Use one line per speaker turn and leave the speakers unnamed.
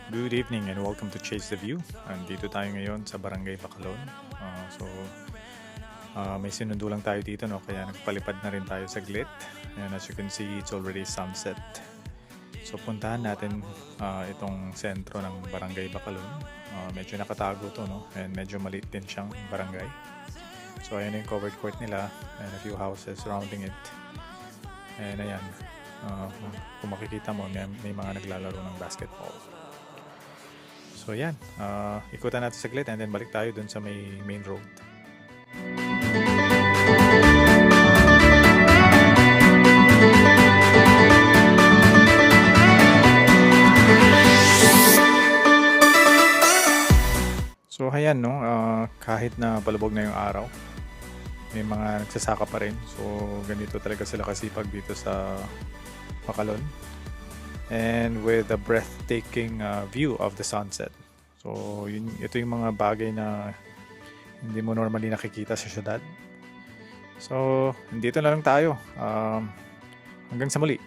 Good evening and welcome to Chase the View. Andito tayo ngayon sa Barangay Bacalon. May sinundo lang tayo dito, no? Kaya nagpalipad na rin tayo saglit. And as you can see, it's already sunset. So puntahan natin itong sentro ng Barangay Bacalon. Medyo nakatago to, no? And medyo maliit din siyang barangay. So ayan yung covered court nila and a few houses surrounding it. And ayan, kung makikita mo, may mga naglalaro ng basketball. So yan, ikutan natin saglit and then balik tayo dun sa may main road. So ayan, no, kahit na palubog na yung araw, may mga nagsasaka pa rin. So ganito talaga sila kasipag dito sa Bacalon. And with a breathtaking view of the sunset. So ito yung mga bagay na hindi mo normally nakikita sa syudad. So dito na lang tayo. Hanggang sa muli.